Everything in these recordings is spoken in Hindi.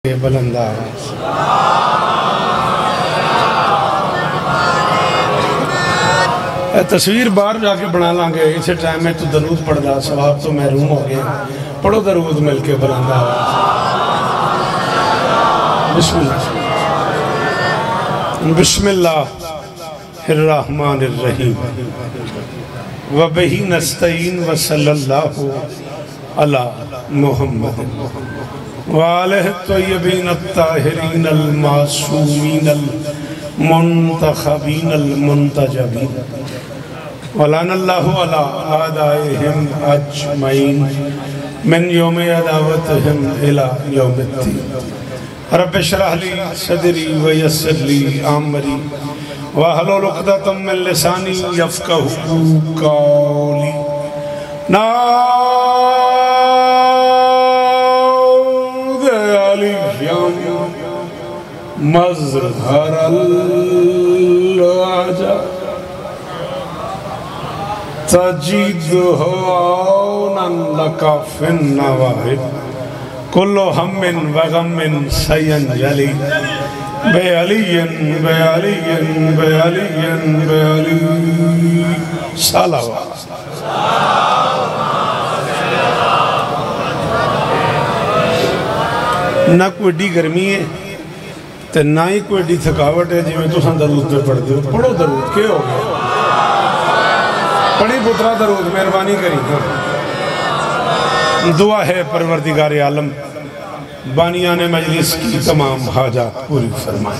बुलंदा तस्वीर बाहर जाके बना लांगे। इस टाइम में तो दरूद पढ़दा सवाब तो महरूम हो गए। पढ़ो दरूद मिलके बुलंदा बिस्मिल्लाह बिस्मिल्लाहिर्रहमानिर्रहीम व बिही नस्तईन व सल्लल्लाहु अला मुहम्मद वालह तय्यबीन अत्ताहिरीन अल मासूमीन अल मुंतखबीन अल मुंतजबीन वलानल्लाहु अला आदाइहिम अजमईन मिन यौमि अदावतिहिम इला यौमिद्दीन। रब्बि इश्रह ली सदरी व यस्सिर ली अमरी वहलुल उक़दतम मिन लिसानी यफ़क़हू क़ौली। मज़हरल अजब तजीदुहु औनन लका फिन नवाहिब कुल्लु हम्मिन व गम्मिन सयंजली बेअलियन बेअलियन बेअलियन बेअली सलावत। ना कोई एडी गर्मी है तो ना ही कोई एडी थकावट है जिमें तुम दरूद पे पढ़ते हो। पढ़ो दरूद के हो गया पढ़ी पुत्रा दरूद मेहरबानी करी। दुआ है परवरदिगार आलम बानियाने मजलिस की तमाम हाजात पूरी फरमाए।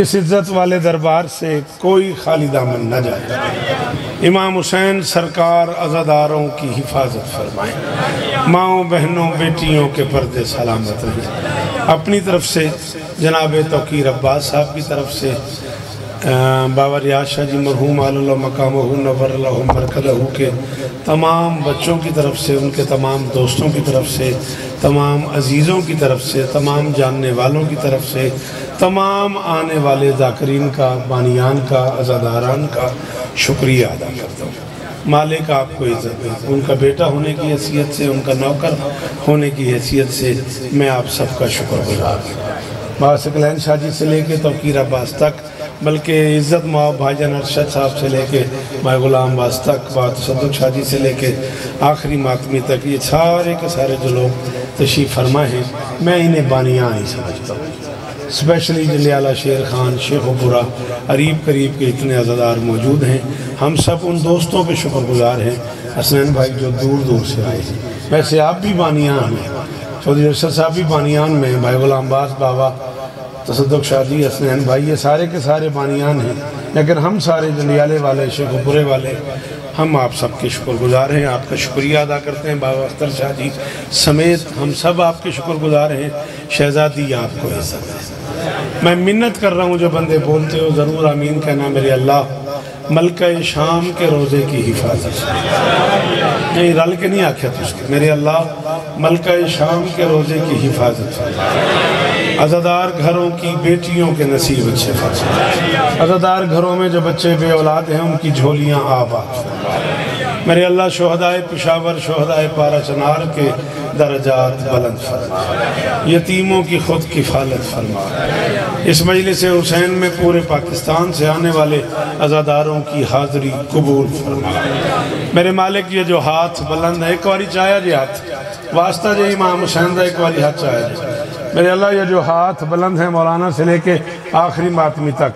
इस इज्जत वाले दरबार से कोई खाली दामन न जाए। इमाम हुसैन सरकार अज़ादारों की हिफाजत फरमाए। माओ बहनों बेटियों के पर्दे सलामत रहे। अपनी तरफ से जनाब तौकीर अब्बास साहब की तरफ से बाबा रियाज शाह जी मरहूम आलल्लाहु मकामहू नव्वरल्लाहु मरकज़हू के तमाम बच्चों की तरफ से, उनके तमाम दोस्तों की तरफ से, तमाम अजीज़ों की तरफ से, तमाम जानने वालों की तरफ से, तमाम आने वाले ज़ाकिरीन का, बानियान का, अज़ादारान का शुक्रिया अदा करता हूँ। मालिक आपको इज़्ज़त दे। उनका बेटा होने की हैसियत से, उनका नौकर होने की हैसियत से मैं आप सबका शुक्रगुज़ार हूँ। बाबा सकलैन शाह जी से लेके तौकीर अब्बास तक, बल्कि इज़्ज़त माओ भाईजान अरशद साहब से लेके भाई गुलाम अब्बास तक, बाबा तसद्दुक़ शाह जी से लेके आखिरी मातमी तक, ये सारे के सारे जो लोग तशरीफ़ फरमा हैं मैं इन्हें बानियाँ ही समझता हूँ। स्पेशली जलियाला शेर खान, शेखुपुरा, अरीब करीब के इतने अज़ादार मौजूद हैं। हम सब उन दोस्तों के शुक्रगुज़ार हैं हसनैन भाई जो दूर दूर से आए हैं। वैसे आप भी बानियान हैं, चौधरी अरशद साहब भी बानियान में, भाई गुलाम अब्बास, बाबा तसद्दुक़ शाह जी, हसनैन भाई, ये सारे के सारे बानियान हैं। लेकिन हम सारे जलियाले वाले, शेखुपुरे वाले, हम आप सबके शुक्रगुज़ार हैं। आपका शुक्रिया अदा करते हैं। बाबा अख्तर शाह जी समेत हम सब आपके शुक्रगुज़ार हैं। शहज़ादी आपको इज़्ज़त है। मैं मिन्नत कर रहा हूँ जो बंदे बोलते हो ज़रूर आमीन कहना। मेरे अल्लाह मलका शाम के रोज़े की हिफाजत नहीं रल के नहीं आख्या तुझके। मेरे अल्लाह मलका शाम के रोज़े की हिफाजत, अज़ादार घरों की बेटियों के नसीब अच्छे फरमाए। अज़ादार घरों में जो बच्चे बे औलाद हैं उनकी झोलियाँ आबाद फरमाए। मेरे अल्लाह शोहदाए पेशावर, शोहदाए पारा चनार के दर्जात बुलंद फरमाए। यतीमों की खुद किफ़ालत फरमाए। इस मजलिस हुसैन में पूरे पाकिस्तान से आने वाले अज़ादारों की हाज़िरी कबूल फरमाए। मेरे मालिक ये जो हाथ बुलंद है, एक बारी चाया जी हाथ वास्ता जी इमाम हुसैन का, एक बारी हाथ चाया जी। मेरे अल्लाह ये जो हाथ बुलंद हैं मौलाना से लेके आखिरी मातमी तक,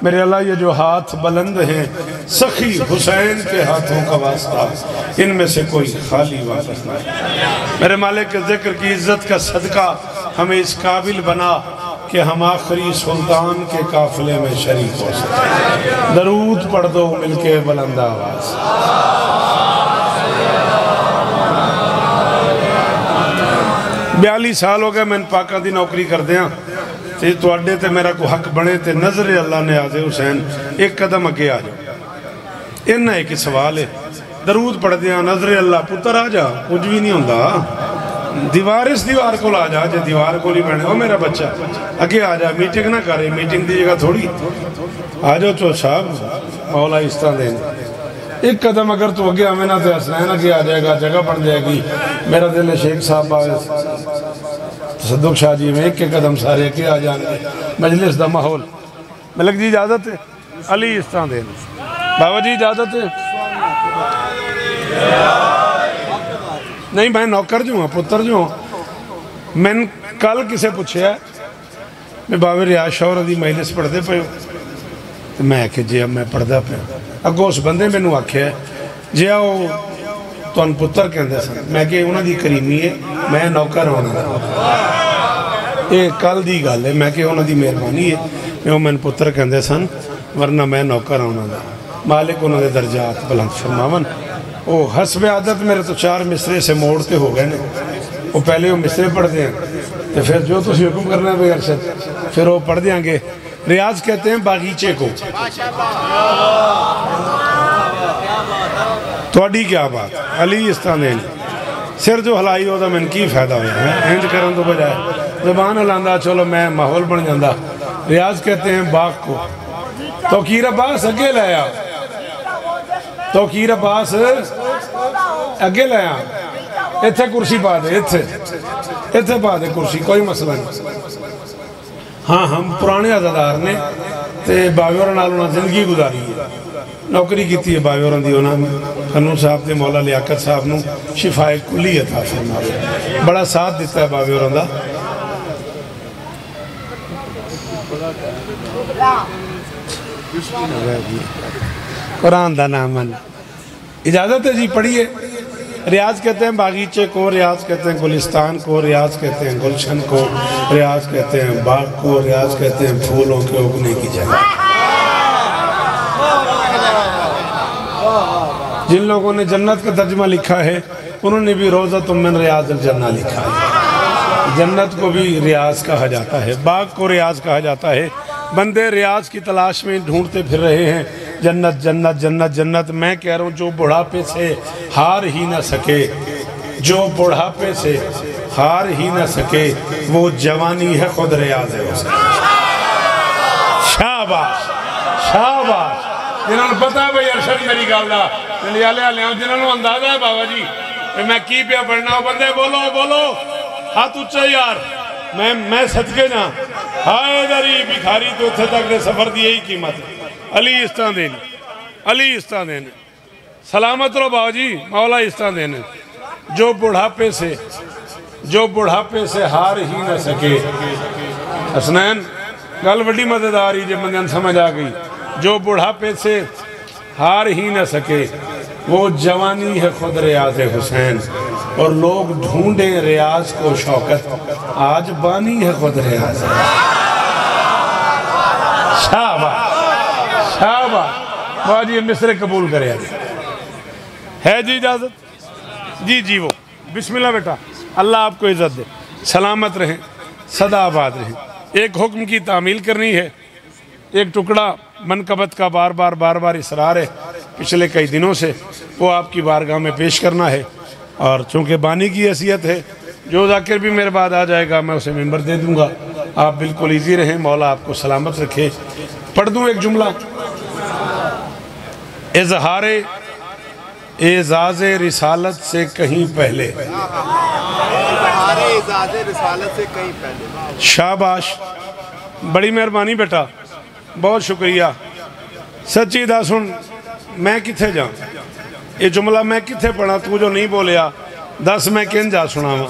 मेरे अल्लाह ये जो हाथ बुलंद हैं सखी हुसैन के हाथों का वास्ता, इनमें से कोई खाली वापस ना। मेरे मालिक के ज़िक्र की इज़्ज़त का सदका हमें इस काबिल बना कि हम आखिरी सुल्तान के काफिले में शरीक हो सके। दरूद पढ़ दो मिलके बुलंद आवाज़। 42 साल हो गए मैंने पाका दी नौकरी करदियां ते तुहाडे ते मेरा कोई हक बने ते नज़र अल्लाह ने आज़े हुसैन एक कदम अगे आ जाओ। इन्ना एक सवाल है, दरूद पढ़दियां नज़र अल्लाह पुत्र आ जा, कुछ भी नहीं होंदा। दीवार इस दीवार को आ जा, जो दीवार को ही बने, ओ मेरा बच्चा अगे आ जा, मीटिंग ना करे, मीटिंग की जगह थोड़ी आ जाओ। चो साहब मौला इस तरह दें एक कदम अगर तू अगे आवे ना तो हसनैन अगे आ जाएगा, जगह बन जाएगी। मेरा दिल है शेख साहब तसद्दुक शाह जी में एक कदम सारे के आ जाएंगे। मजलिस का माहौल मलक जी इजाजत है। अली इस तरह दे बाबा जी इजाजत है। नहीं मैं नौकर जो हाँ पुत्र जो मैं कल किसे पूछा मैं बाबे रियाज शौहर की मजलिस पढ़ते पे तो मैं आख्या जी मैं पढ़ता पे अगों उस बंदे मैनू आख्या जे तुम पुत्र कहते सन मैं कि उन्होंने करीमी है मैं नौकर होना ये कल की गल है मैं कि उन्होंने मेहरबानी है मैं मैंने पुत्र कहते सन वरना मैं नौकर होना मालिक उन्होंने दर्जात बुलंद फरमावन। वो हसब आदत मेरे तो 4 मिसरे से मोड़ते हो गए ने वो पहले वो मिसरे पढ़ते हैं तो फिर जो तुम हुक्म करना है अरशद फिर वो पढ़ देंगे। रियाज कहते हैं बागीचे को। थोड़ी क्या बात अली इस तरह दे सिर जो हलाई हो मैंने की फायदा होया इंज करन तो बजाय जबान हिलांदा चलो मैं माहौल बन जाता। रियाज कहते हैं बाग को। तौकीर अब्बास अगे लाया तौकीर अब्बास अगे लाया इत्थे कुर्सी पा दे इत्थे पा दे कुर्सी कोई मसला नहीं। हाँ हम पुराने अजादार ने तो बावे होरां नाल उन्हां जिंदगी गुजारी है नौकरी की है बावे होरां दी उन्होंने खन्नू साहब ते मौला लियाकत साहब नूं शिफाए कुली अता फरमावे बड़ा साथ दिता है बावे होरां दा। कुरान दा नाम मन इजाज़त है जी पढ़िए। रियाज कहते हैं बागीचे को, रियाज कहते हैं गुलिस्तान को, रियाज कहते हैं गुलशन को, रियाज कहते हैं बाग को, रियाज कहते हैं फूलों के उगने की जगह। जिन लोगों ने जन्नत का तर्जमा लिखा है उन्होंने भी रोज़ा तुमिन रियाज जन्ना लिखा है। जन्नत को भी रियाज कहा जाता है, बाग को रियाज कहा जाता है। बंदे रियाज की तलाश में ढूंढते फिर रहे हैं जन्नत जन्नत जन्नत जन्नत। मैं कह रहा हूँ जो बुढ़ापे से हार ही ना सके, जो बुढ़ापे से हार ही ना सके वो जवानी है खुद रियाज है। शाबाश शाबाश जिन्होंने पता है भाई अरशद मेरी गल का जिन्होंने अंदाजा है बाबा जी मैं की पिया पढ़ना बंदे बोलो बोलो हाथ उच्चा यार मैं सदके जा हाय दरी भिखारी तो इतने तक सफर की यही कीमत अली इस तरह देने अली इस तरह देने सलामत रहो बाबा जी मौला इस तरह देने जो बुढ़ापे से हार ही न सके। हसनैन गल बड़ी मजेदार ही जब बंद समझ आ गई जो बुढ़ापे से हार ही न सके वो जवानी है खुद रियाज हुसैन। और लोग ढूंढे रियाज को शौकत आज बानी है खुद रियाज। शाबाश शाबाश वाह जी मिसरे कबूल करे है जी इजाजत जी जी वो बिस्मिल्लाह बेटा अल्लाह आपको इज्जत दे सलामत रहें सदा आबाद रहें। एक हुक्म की तामील करनी है एक टुकड़ा मनकबत का बार बार इसरार है पिछले कई दिनों से वो आपकी बारगाह में पेश करना है। और चूँकि बानी की हैसियत है जो जाकिर भी मेरे बाद आ जाएगा मैं उसे मेंबर दे दूँगा। आप बिल्कुल इजी रहें मौला आपको सलामत रखे। पढ़ दूँ एक जुमला इजहार एजाज़ रिसालत से कहीं पहले। शाबाश बड़ी मेहरबानी बेटा बहुत शुक्रिया। सच्ची दस सुन मैं किथे जा ये जुमला मैं किथे पढ़ा तू जो नहीं बोलिया दस मैं किन जा सुनावा।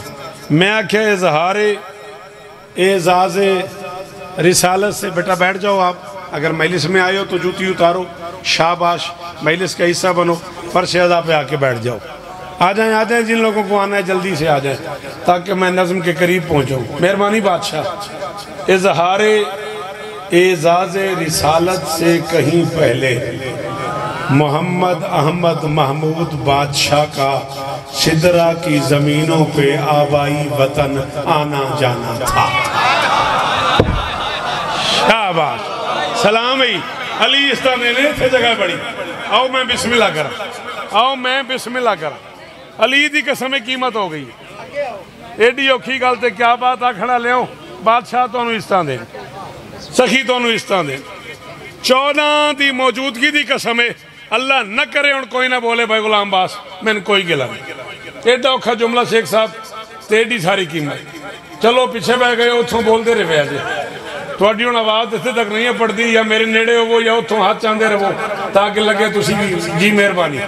मैं आख्या इजहार एजाज़ रिसालत से बेटा बैठ जाओ आप अगर मजलिस में आए हो तो जूती उतारो शाबाश मजलिस का हिस्सा बनो फर्श अदा पे आके बैठ जाओ। आ जाएं जिन लोगों को आना है जल्दी से आ जाएं ताकि मैं नज़्म के करीब पहुँचूँ। मेहरबानी बादशाह इजहार एजाज़ रिसालत से कहीं पहले मोहम्मद अहमद महमूद बादशाह का सिदरा की ज़मीनों पे आबाई वतन आना जाना था। शाबाश सलाम ही अली इस तरह ने थे जगह बड़ी आओ मैं बिस्मिल्लाह कर आओ मैं बिस्मिल्लाह कर अली दी कसम कीमत हो गई एडी औखी गल ते क्या बात आखना लियो बादशाह तुहानू इस तरह दे सखी तुहानू इस तरह दे 14 की मौजूदगी की कसम है अल्लाह न करे हुण कोई ना बोले भाई गुलाम बास मैंने कोई गिला नहीं एडा औखा जुमला शेख साहब ते एडी सारी कीमत चलो पिछे बह गए उतों बोलते रहे अज थोड़ी हूँ आवाज़ इतने तक नहीं है पड़ती या मेरे नेड़े होवो या उतों हाथ चाहते रहो ताकि लगे तुसी भी जी मेहरबानी।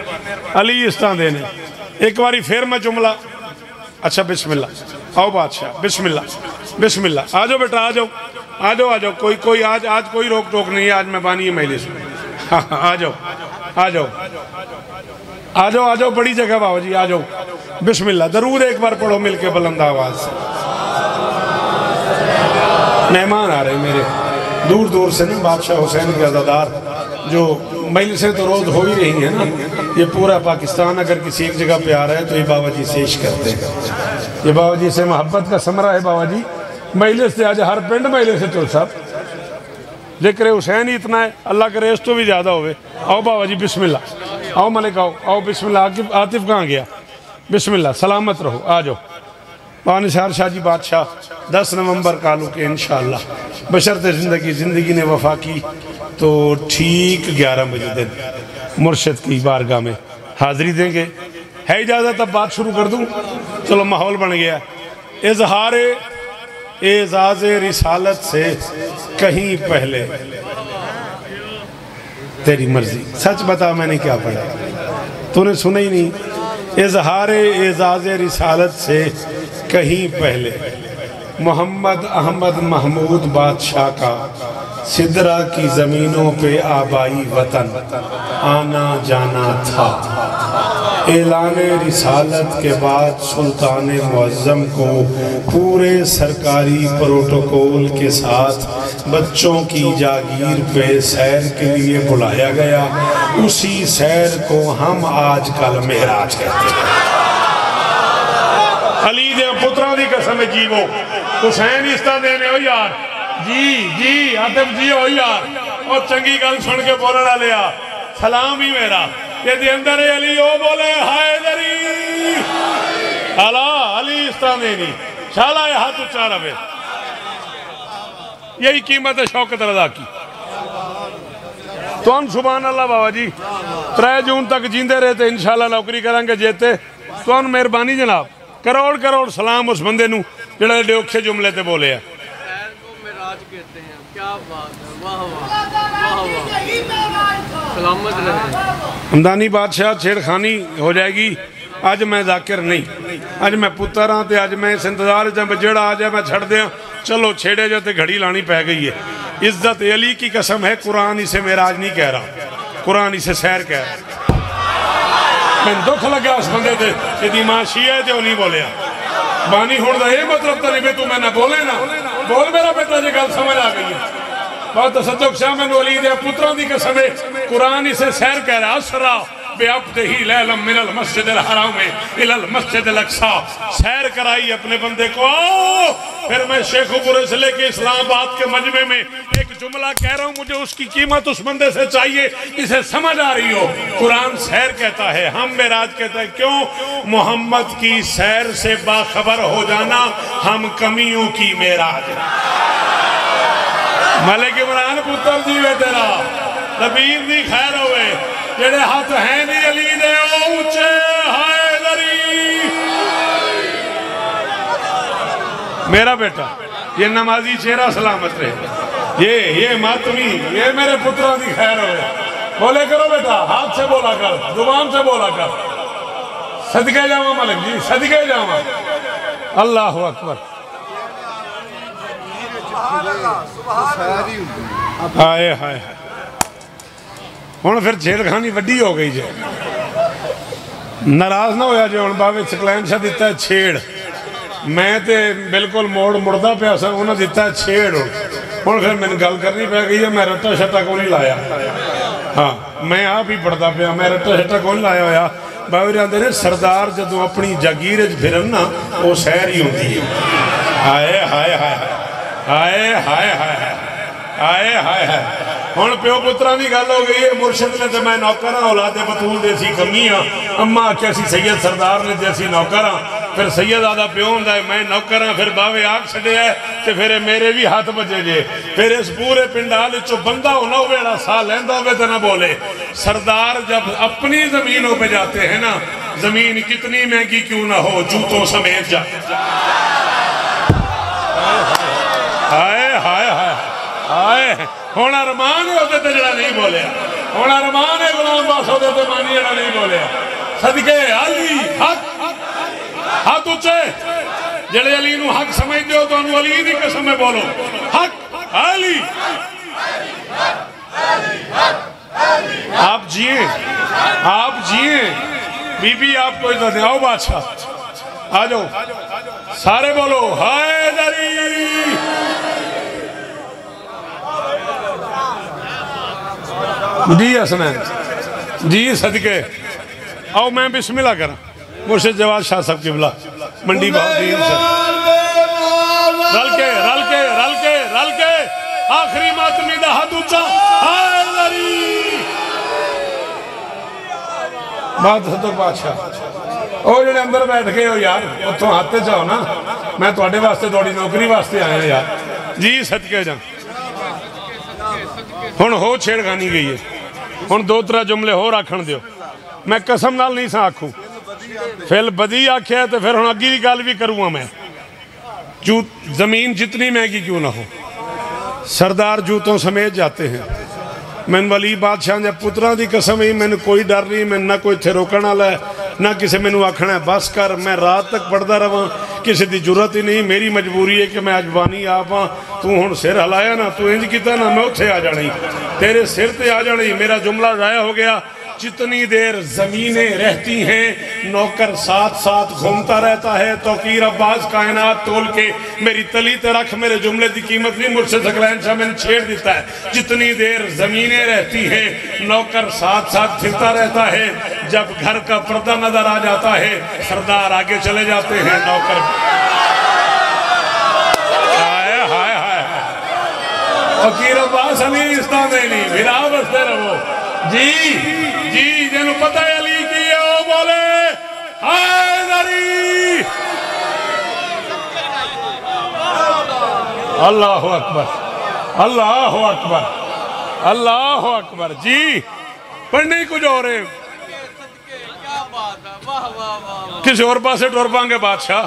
अली इस तरह दे ने एक बारी फिर मैं जुमला अच्छा बिस्मिल्ला आओ बादशाह बिस्मिल्ला बिस्मिल्ला आ जाओ बेटा आ जाओ आ जाओ आ जाओ कोई आज आज कोई रोक टोक नहीं है आज मैं बानी है मजलिस में। हाँ आ जाओ आ जाओ आ जाओ आ जाओ बड़ी जगह बाबा जी आ जाओ बिस्मिल्ला दरूद एक बार पढ़ो मिलके बुलंद आवाज से। मेहमान आ रहे मेरे दूर दूर से नहीं बादशाह हुसैन के अज़ादार जो मजलिसें तो रोज़ हो ही रही हैं ना ये पूरा पाकिस्तान अगर किसी एक जगह पे आ रहा है तो ये बाबा जी से इश्क करते हैं ये बाबा जी से मोहब्बत का समरा है बाबा जी मजलिस से आज हर पिंड मजलिस से चल साहब जिक्र हुसैन ही इतना है अल्लाह करे इस तो भी ज़्यादा होवे। आओ बाबा जी बिस्मिल्ला आओ मलिक आओ बिस्मिल्ला आतिफ कहाँ गया बिस्मिल्ला सलामत रहो आ जाओ। निसार शाह जी बादशाह 10 नवंबर कालू के इंशाअल्लाह बशर्ते ज़िंदगी ने वफा की तो ठीक 11 बजे दिन मुर्शिद की बारगाह में हाज़िरी देंगे। है इजाज़त अब बात शुरू कर दूँ? चलो माहौल बन गया। इजहार एजाज़ रिसालत से कहीं पहले तेरी मर्जी। सच बता मैंने क्या पढ़ा तूने सुना ही नहीं। इजहार एजाज़ रिसालत से कहीं पहले मोहम्मद अहमद महमूद बादशाह का सिदरा की ज़मीनों पे आबाई वतन आना जाना था। ऐलान रिसालत के बाद सुल्तान मुअज़्ज़म को पूरे सरकारी प्रोटोकॉल के साथ बच्चों की जागीर पे सैर के लिए बुलाया गया। उसी सैर को हम आजकल मेराज कहते हैं। अली दे पुत्रों की कसम जीवो हुसैन इस तरह देने हो यार जी आतिफ जी हो यार और चंगी गल सुन के बोलने वाले आ सलाम ही मेरा ये अंदर अली ओ बोले हैदरी अला अली इस तरह देनी शाला हाथ उच्चा रहे। यही कीमत है शौकत रज़ा की। तो हम सुभान अल्लाह बाबा जी 3 जून तक जींदे रहे थे इंशाल्लाह नौकरी करांगे जेते तो मेहरबानी जनाब करोड़ करोड़ सलाम उस बंदे नूं जिहड़ा एडे औखे जुमले ते बोले है। हमदानी बादशाह छेड़खानी हो जाएगी। अज मैं जाकिर नहीं अज मैं पुत्र हाँ तो अज मैं इस इंतजार जेड़ा आ जाए मैं छड़ दिया चलो छेड़े जो तो घड़ी लानी पै गई है। इज्जत अली की कसम है कुरान इसे मेराज नहीं कह रहा कुरान इसे सैर कह रहा। मैं दुख लगा उस बंदे से यदि मां शिया है तो नहीं बोलिया बानी होने का यह मतलब तो नहीं तू मैं ना बोले ना बोल मेरा बेटा जो गल समझ आ गई है। बहुत तसद्दुक शाह मैनू अली दे पुत्रों की कसम है कुरान इसे सैर कह रहा असरा बेअब्दिही लैलम मिनल मस्जिदिल हराम इलल मस्जिदिल अक्सा सैर कराई अपने बंदे को। आओ फिर मैं शेखुपुर से लेके इस्लामाबाद के मजमे में एक जुमला कह रहा हूँ मुझे उसकी कीमत उस बंदे से चाहिए इसे समझ आ रही हो। कुरान सैर कहता है हम मेराज कहते हैं क्यों मोहम्मद की सैर से बाखबर हो जाना हम कमियों की मेराज। मलिक इमरान पुत्र जी वे तेरा नबीर दी खैर होवे जेड़े हाथ है नहीं अली दे ऊंचे हैदरी। मेरा बेटा ये नमाजी चेहरा सलामत रहे ये मातमी ये मेरे पुत्रों की खैर होवे। बोले करो बेटा हाथ से बोला कर जुबान से बोला कर सदके जावा मलिक जी सदके जावा। अल्लाह अकबर हाय हाय हुण फिर छेड़खानी वड्डी हो गई जे नाराज ना होया जे हुण बावे सकलैन शाह दिता है छेड़ मैं तो बिल्कुल मोड़ मुड़दा पिया सा उन्हें दिता है छेड़ हुण फिर मैंने गल करनी पै गई है। मैं रट्टा शट्टा को नहीं लाया हाँ मैं आप ही पढ़ता पाया मैं रट्टा शट्टा को नहीं लाया होया। बाबे आंदे ने सरदार जदों अपनी जागीर फिरन ना वो सैर ही होती है। हाय हाय हाय हाय हाय हाय हाय हाय हाय हुण प्यो पुत्रा की गल हो गई है। मुर्शिद ने तो मैं नौकर हाँ औलादे बतूल दे सी कमी हाँ अम्मा आख्या सी सैयद सरदार ने तो असी नौकर हाँ फिर सैयद आदा प्यो होंदा है मैं नौकर हाँ फिर बावे आग छड्या तो फिर मेरे भी हाथ बजे जे फिर इस पूरे पिंडाल चो बंदा होना हो जेड़ा साह लैंदा होवे तो ना बोले। सरदार जब अपनी जमीनों पे जाते हैं ना जमीन कितनी महंगी क्यों ना हो जूतों समेत जाते हाय हाय हाय हाय हुण अरमान है उहदे ते जिहड़ा नहीं बोलिया, हुण अरमान है गुलाम बास उहदे ते मानी जिहड़ा नहीं बोलिया। सदके अली हक हाथ उच्चे जिहड़े अली नूं हक समझदे हो तुहानूं अली दी कसम है बोलो हक अली। आप जिए, आप जिए। बीबी आपको इधर आओ बादशाह आ जाओ, सारे बोलो हैदरी। जी हसनैन जी सदके आओ, मैं बिस्मिल्लाह करा। मुर्शिद जवाद शाह साहब किबला मंडी बाउद्दीन से रल के रल के रल के रल के आखिरी मातमी दा हाथ ऊंचा हैदरी। बात तो बादशाह ओ जेड़े अंदर बैठ गए हो यार, उतों हाथ जाओ ना, मैं तुहाडे वास्ते तुहाडी नौकरी वास्ते आया यार। जी सदके जा हुण हो छेड़खानी गई है, हुण दो त्रै जुमले होर आखण दिओ। मैं कसम नाल नहीं सा आखूं, फिल बदी आख्या तो फिर हुण अगी दी गल भी करूँगा मैं। जूत जमीन जितनी महंगी क्यों ना हो, सरदार जूतों समेत जाते हैं। मैंने वली बादशाह के पुत्रां की कसम ही, मैंने कोई डर नहीं, मैं ना कोई इत्थे रोकण वाला है ना किसी मैनू आखना है बस कर, मैं रात तक पढ़ता रहा, किसी की जरूरत ही नहीं। मेरी मजबूरी है कि मैं अज बानी आप हाँ, तू हुण सिर हिलाया ना, तू इंज किया ना, मैं उत्थे आ जानी, तेरे सिर ते आ जानी। मेरा जुमला जाया हो गया। जितनी देर जमीनें रहती हैं नौकर साथ साथ घूमता रहता है। तौकीर अब्बास कायनात तोल के मेरी तली ते रख, मेरे जुमले की कीमत नहीं मुर्शिद सकलैन शाह मैंने छेड़ दिता है। जितनी देर जमीनें रहती हैं नौकर साथ साथ फिरता रहता है। जब घर का पर्दा नजर आ जाता है सरदार आगे चले जाते हैं, नौकर हाय हाय हाय। तौकीर अब्बास अली इस्ता नहीं विरा बसते रहो जी जी। जिन्हों पता है अली की है वो बोले हैदरी। अल्लाह अकबर अल्लाह अकबर अल्लाह अकबर। जी पढ़ने ही कुछ और है, किसी और पासे टुर पाएंगे बादशाह।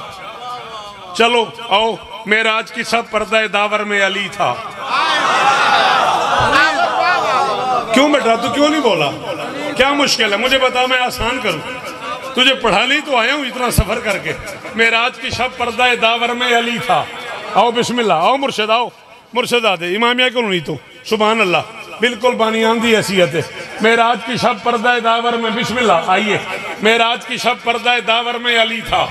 चलो आओ, मेराज की सब पर्दा दावर में अली था। क्यों बेटा तू क्यों नहीं बोला, क्या मुश्किल है मुझे बता, मैं आसान करूं। तुझे पढ़ा ली तो आया हूं इतना सफर करके। मेराज की शब पर्दा दावर में अली था। आओ बिस्मिल्लाह, आओ मुर्शिद, आओ मुर्शिद आदे इमामिया क्यों नहीं तो सुभान अल्लाह, बिल्कुल बानियान दी हैसियत है। मेराज की शब पर्दा दावर में बिस्मिल्लाह आइए। मेराज की शब पर्दा दावर में अली था।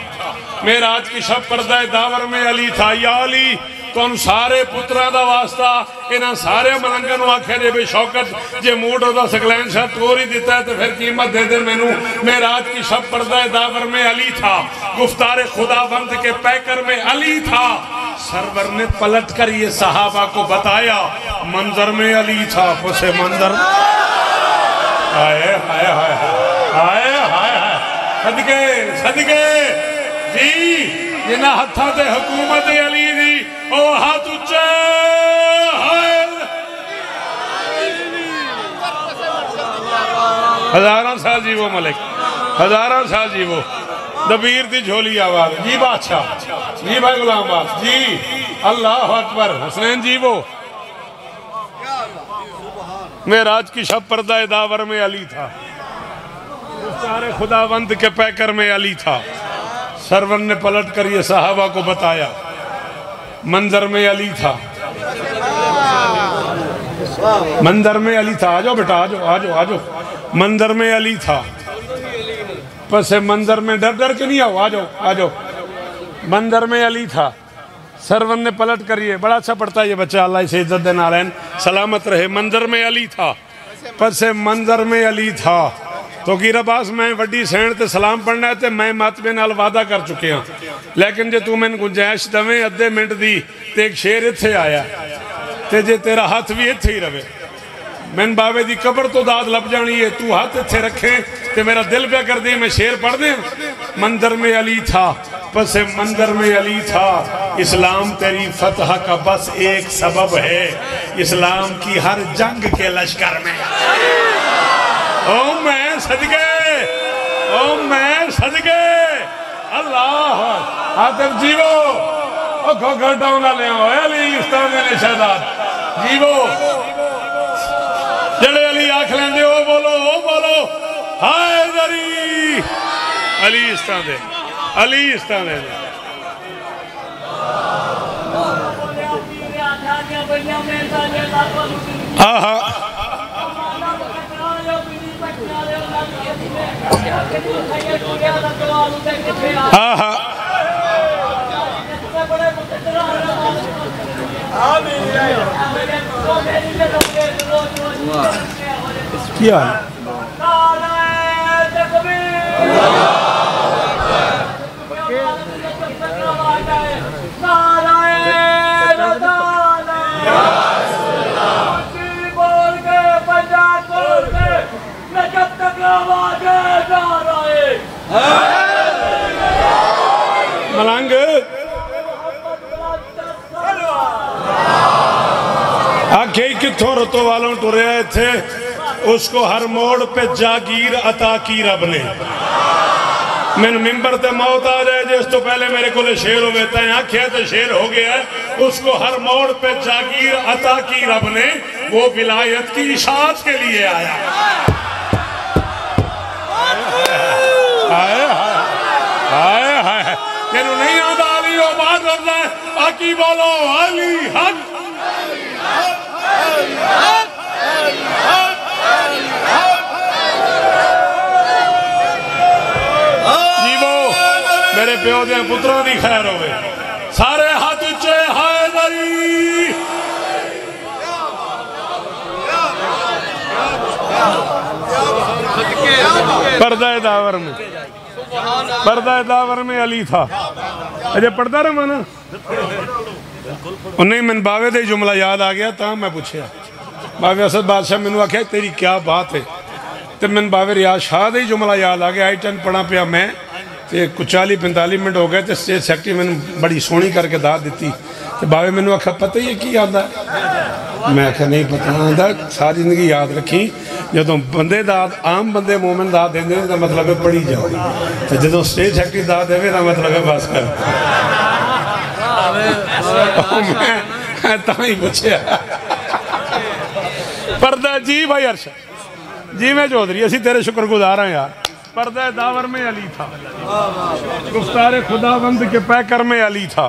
मेराज की शब पर्दा दावर में अली था। या अली तुम सारे पुत्रा का वास्ता इन्होंने सारे मलंगा आख्या जे बे शौकत जे मूड होता सकलैन शाह तोड़ ही दिता है तो फिर कीमत दे दे मैनू। मेराज की शब पर्दा दावर में अली था। गुफ्तारे खुदाबंद के पैकर में अली था। सरवर ने पलट कर ये सहाबा को बताया मंजर में अली था। उसे मंजर हाय हाय हाय हाय हाय हाय सदके सदके जी। जिन्हें हथा से हुकूमत अली दी ओ हाथ उच्चे हजारा साल जी वो मलिक, हजारा साल जी वो दबीर दी झोली आवाज जी बादशाह जी भाई गुलाम बास जी। अल्लाह अकबर हसनैन जी वो मेराज की शब पर्दा दावर में अली था। सारे खुदावंद के पैकर में अली था। सरवर ने पलट कर ये सहाबा को बताया मंजर में अली था। मंजर में अली था। आ जाओ बेटा आ जाओ आ जाओ आ जाओ। मंजर में अली था। बस मंजर में डर डर के नहीं आओ, आ जाओ आ जाओ। मंजर में अली था। सरवर ने पलट कर ये बड़ा अच्छा पढ़ता है ये बच्चा, अल्लाह इसे इज्जत दे नारायण सलामत रहे। मंजर में अली था। बस मंजर में अली था। तो कीर अब्बास मैं वड्डी सैन ते सलाम पढ़ना है तो मैं मातमे नाल वादा कर चुके हाँ, लेकिन जे तू मैंने गुंजाइश दवें अद्धे मिनट दी तो एक शेर इत्थे आया ते जे तेरा हाथ भी इत्थे ही रवे मैंने बाबे की कबर तो दाद लभ जानी है। तू हाथ इत्थे रखे तो मेरा दिल प्या कर दे मैं शेर पढ़ दे। मंदिर में अली था। बस मंदिर में अली था। इस्लाम तेरी फतह का बस एक सबब है। इस्लाम की हर जंग के लश्कर में ओ मैं सदके, ओ मैं सदके। अल्लाह आतिफ जीवो डाउना ले अली इस्तान ने शहजाद जीवो जड़े अली आख लेंदे ओ बोलो हैदरी अली इस्तान दे आहा आहा क्या मलंग आखे कितों रतो वालों टुरया इत्थे उसको हर मोड़ पे जागीर अता की रब ने मैंने मिंबर ते मौत आ जाए जिस तो पहले मेरे को शेर हो गया आख्या तो शेर हो गया उसको हर मोड़ पे जागीर अता की रब ने वो विलायत की इशाअत के लिए आया तेन नहीं आता अली वो बात करता है बाकी बोलो अली हक जीवो मेरे प्यो दे पुत्रों की खैर होवे सारे हाथ उच्चे हैदरी पर्दा दावर में अली था अजय पढ़ता रहा माना उन्हें मैंने बावे दे जुमला याद आ गया ता मैं पूछया बावे असद बादशाह मैनू आख्या तेरी क्या बात है तो मैंने बावे रियाज शाह दे जुमला याद आ गया I10 पढ़ा पिया मैं तो 40-45 मिनट हो गए तो स्टेज सेक्रेटरी मैंने बड़ी सोहनी करके दाद दी तो बावे मैनू आख्या पता ही है की आता मैं आख्या नहीं पता आता सारी जिंदगी याद रखी जो बंदे दाद आम बंदे मोमिन दाद देंगे तो मतलब है पढ़ी जाओ तो जो स्टेज सेक्रेटरी दाद देवे तो मतलब है बस कर मैं ही पूछया पर्दा जी भाई अर्श जी मैं चौधरी असी तेरे शुक्रगुजार हैं यार पर्दा दावर में अली था गुफ्तार खुदाबंद के पैकर में अली था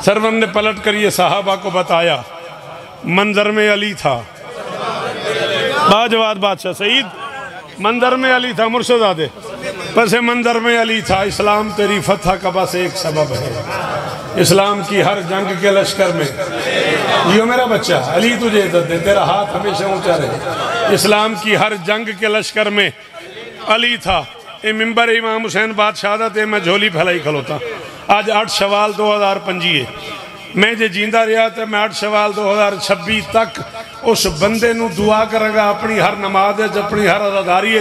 सरवर ने पलट कर ये साहबा को बताया मंजर में अली था बाजवाद बादशाह सईद मंजर में अली था मुर्शदादे बस मंजर में अली था इस्लाम तेरी फतह का बस एक सबब है इस्लाम की हर जंग के लश्कर में यो मेरा बच्चा अली तुझे इज्जत दे तेरा हाथ हमेशा ऊंचा रहे इस्लाम की हर जंग के लश्कर में अली था ये मिंबर इमाम हुसैन बादशाह ते मैं झोली फैलाई खलोता आज 8 शवाल 2025 मैं जे जींदा रहा तो मैं 8 शवाल 2026 तक उस बंदे नू दुआ करांगा अपनी हर नमाज अपनी हर अदादारी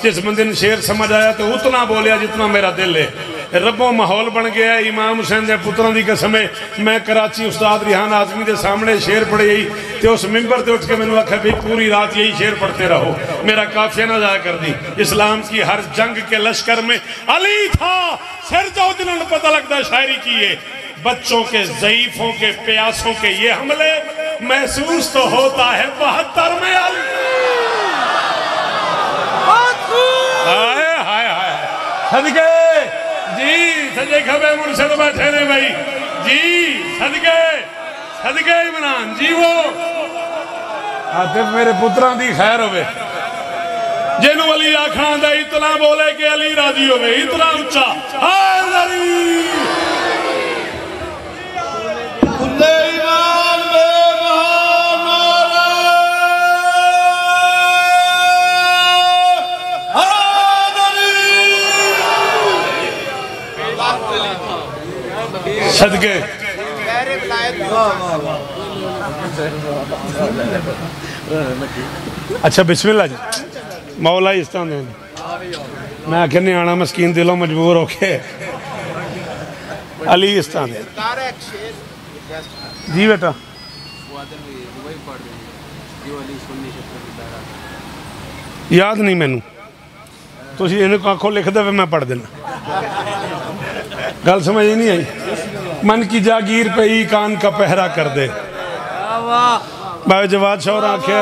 जिस बंदे ने शेर समझ आया तो उतना बोलिया जितना मेरा दिल है रबों माहौल बन गया इमाम हुसैन के पुत्रों की कसम है मैं कराची उस्ताद रिहान आजमी के सामने शेर पढ़े ही तो उस मिंबर से उठ के मैंने आख्या भाई पूरी रात यही शेर पढ़ते रहो मेरा काफिया ना जाया कर दी इस्लाम की हर जंग के लश्कर में अली था सिर जाओ जिन्होंने पता लगता है शायरी की है बच्चों के ज़ईफों के प्यासों के ये हमले महसूस तो होता है 72 में अली हाय हाय हाय सदके जी सजे खबे मुर्शद बैठे ने भाई जी सदके सदके इमरान जी वो आते मेरे पुत्रां दी खैर होवे जेनू अली आखना आंदा इतना बोले कि अली राजी होवे इतना उच्चा हैदरी सदके अच्छा बिस्मिल्लाह जी मौला इस तरह मैं आखिर नहीं आना मस्कीन दिलों मजबूर होके अली इस तरह जी बेटा याद नहीं मैनू तुम इन्हें आखो लिख दे मैं पढ़ देना गल समझ नहीं आई मन की जागीर पे ही कान का पहरा कर दे। भाई जवाद शौर आखे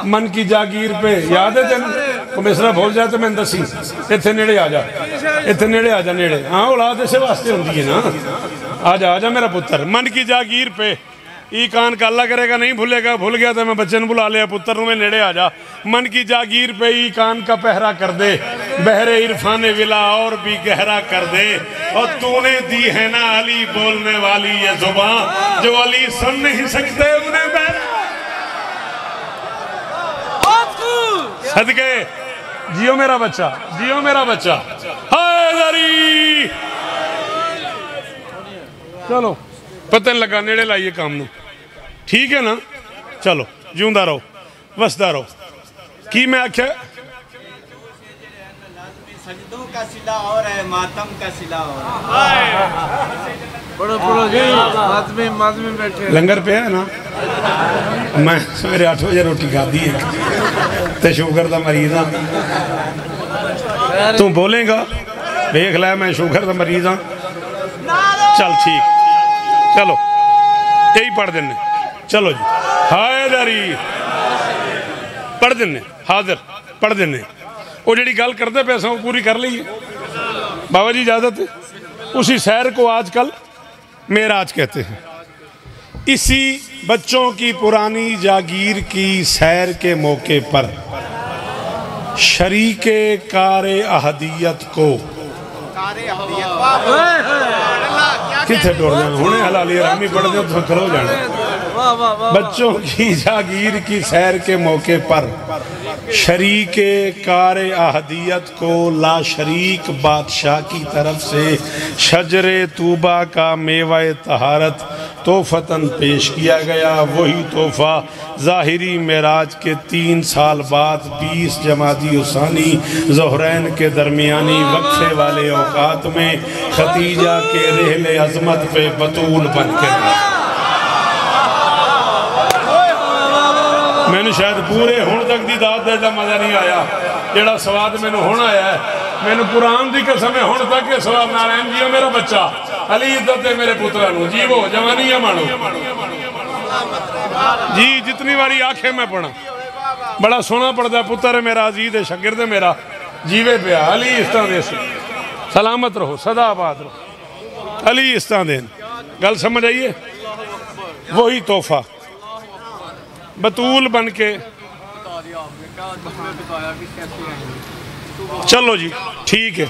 मन की जागीर पे याद है तेन मिसरा भूल जाए तो मैं दसी इतने नेड़े आ जा, इतने नेड़े आ जा, नेड़े। हाँ औलाद इस वास्ते होंगी है ना। आ जा मेरा पुत्र। मन की जागीर पे ई कान का अल्लाह करेगा नहीं भूलेगा, भूल गया तो मैं बच्चे ने बुला लिया, पुत्र में नेड़े आ जा। मन की जागीर पे ई कान का पहरा कर दे, बहरे इरफान विला और भी गहरा कर दे। और तूने दी है ना अली बोलने वाली ये जुबान, जो अली सुन नहीं सकते उन्हें बहरा। सदके जियो मेरा बच्चा, जियो मेरा बच्चा। हैदरी चलो पता नहीं लगा, नेड़े लाइए काम नू, ठीक है ना। चलो जिंदा रहो वसदा रहो। की मैं आख्या सजदों का सिला और है मातम का सिला और। पढ़ो जी, मातमी बैठे लंगर पे है ना। मैं सवेरे 8 बजे रोटी खाधी है तो शुगर का मरीज हाँ। तू बोलेगा देख लै मैं शुगर का मरीज हाँ। चल ठीक, चलो यही पढ़ देने। चलो जी हायदरी पढ़ देने, हाजिर पढ़ देने। वो जी गल करते पे वो पूरी कर लीए बाबा जी इजाजत। उसी सैर को आजकल मेराज कहते हैं। इसी बच्चों की पुरानी जागीर की सैर के मौके पर शरीके कारे अहदियत को किथे टोर जाना हुणे हलाली रामी पढ़ दो तो खलो जाना। बच्चों की जागीर की सैर के मौके पर शरीके कारे अहदियत को ला शरीक बादशाह की तरफ से शजरे तूबा का मेवा तहारत तोहफतन पेश किया गया। वही तोहफा ज़ाहिरी मेराज के 3 साल बाद 20 जमादी उसानी ज़ोहरैन के दरमियानी वक्फे वाले औकात में खतीजा के रहले अजमत पे बतूल बन के मैंने शायद पूरे हुण तक दी दात दा मज़ा नहीं आया जेड़ा स्वाद मैनू हुण आया है। मैनू कुरान दी कसम है हुण तक के स्वाद नारायण जी मेरा बच्चा अली इज्जत है मेरे पुत्रा नू जीवो जवानी है मानो जी। जितनी बारी आखे मैं पढ़ा बड़ा सोहना पढ़दा पुत्र है मेरा, अजीज है शागिर्द है मेरा, जीवे पिया अली इस तरह दे सलामत रहो सदा आबाद रहो अली इस तरह देन। गल समझ आइए। वही तोहफा बतूल बन के चलो जी ठीक है।